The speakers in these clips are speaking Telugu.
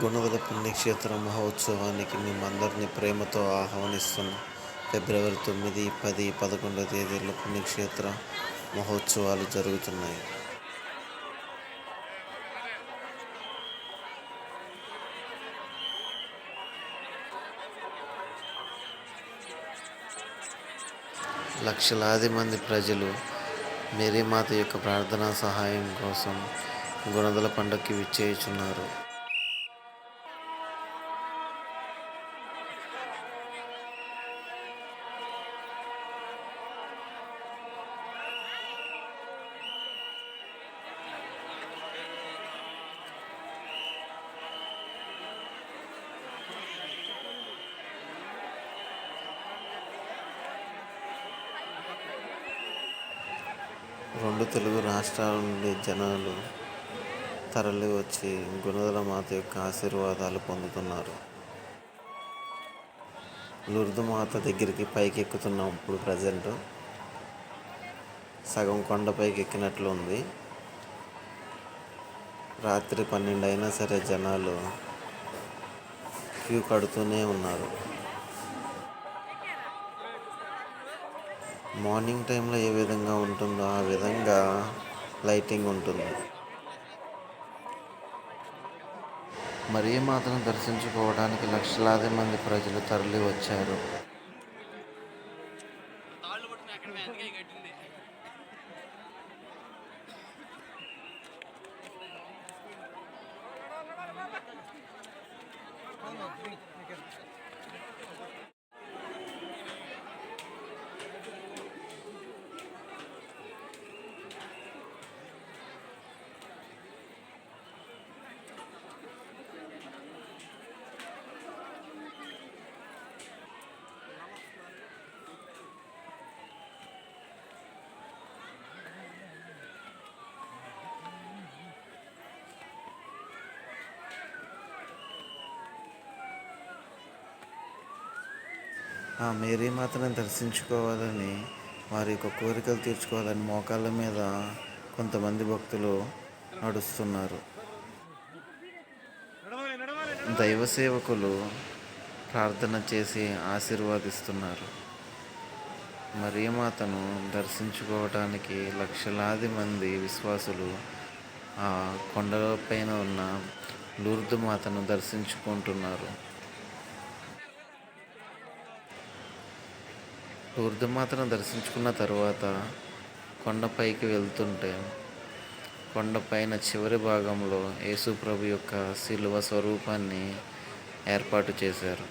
గుణదల పుణ్యక్షేత్ర మహోత్సవానికి మేమందరినీ ప్రేమతో ఆహ్వానిస్తున్నాం. ఫిబ్రవరి 9, 10, 11 తేదీల్లో పుణ్యక్షేత్ర మహోత్సవాలు జరుగుతున్నాయి. లక్షలాది మంది ప్రజలు మేరీమాత యొక్క ప్రార్థనా సహాయం కోసం గుణదల పండుగకి విచ్చేయుచున్నారు. రెండు తెలుగు రాష్ట్రాల నుండి జనాలు తరలి వచ్చి గుణదల మాత యొక్క ఆశీర్వాదాలు పొందుతున్నారు. లూర్దు మాత దగ్గరికి పైకి ఎక్కుతున్నాం. ఇప్పుడు ప్రజెంట్ సగం కొండపైకి ఎక్కినట్లు ఉంది. రాత్రి 12 అయినా సరే జనాలు క్యూ కడుతూనే ఉన్నారు. మార్నింగ్ టైంలో ఏ విధంగా ఉంటుందో ఆ విధంగా లైటింగ్ ఉంటుంది. మరియమాతను దర్శించుకోవడానికి లక్షలాది మంది ప్రజలు తరలి వచ్చారు. ఆ మేరీమాతను దర్శించుకోవాలని, వారి యొక్క కోరికలు తీర్చుకోవాలని మోకాళ్ళ మీద కొంతమంది భక్తులు నడుస్తున్నారు. దైవ సేవకులు ప్రార్థన చేసి ఆశీర్వదిస్తున్నారు. మరియమాతను దర్శించుకోవడానికి లక్షలాది మంది విశ్వాసులు ఆ కొండలపైన ఉన్న లూర్దు మాతను దర్శించుకుంటున్నారు. లూర్దు మాతను దర్శించుకున్న తర్వాత కొండపైకి వెళ్తుంటే కొండపైన చివరి భాగంలో యేసు ప్రభు యొక్క శిలువ స్వరూపాన్ని ఏర్పాటు చేశారు.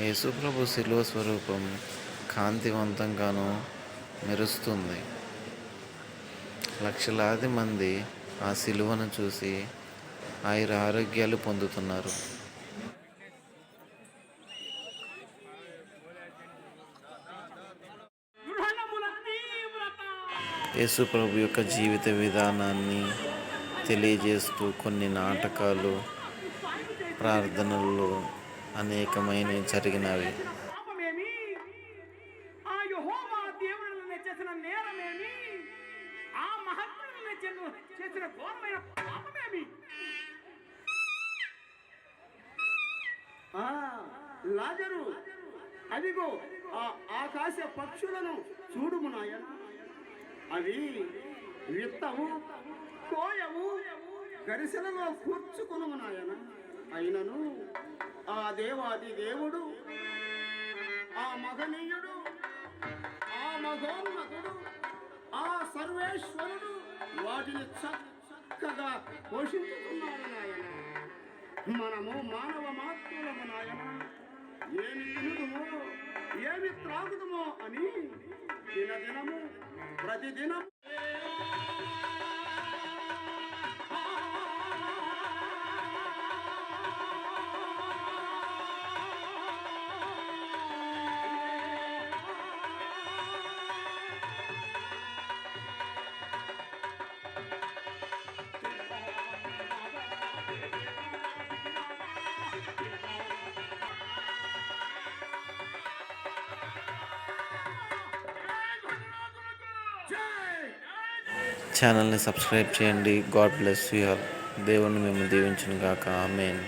యేసుప్రభు శిలువ స్వరూపం కాంతివంతంగాను మెరుస్తుంది. లక్షలాది మంది ఆ శిలువను చూసి ఆరోగ్యాలు పొందుతున్నారు. యేసుప్రభు యొక్క జీవిత విధానాన్ని తెలియజేస్తూ కొన్ని నాటకాలు, ప్రార్థనలు అనేకమైనవి జరిగినవి. చేసిన ఘోరమైన పాపమేమి? లాజరు, అదిగో ఆ ఆకాశ పక్షులను చూడుము నాయన. అవి విత్తవు, కోయవు, గరిసెలలో కూర్చుకును నాయన. అయినను ఆ దేవాది దేవుడు, ఆ మహనీయుడు, ఆ మహోన్నతుడు, ఆ సర్వేశ్వరుడు వాటిని చక్కగా పోషించుతున్నాడు నాయన. మనము మానవ మాత్రులము నాయన. ఏమి తినుదుమో, ఏమి త్రాగుదుమో అని దినదినము ప్రతిదినం ఛానల్ని సబ్స్క్రైబ్ చేయండి. God bless you all. దేవుణ్ణి మేము దీవించును గాక. ఆమేన్.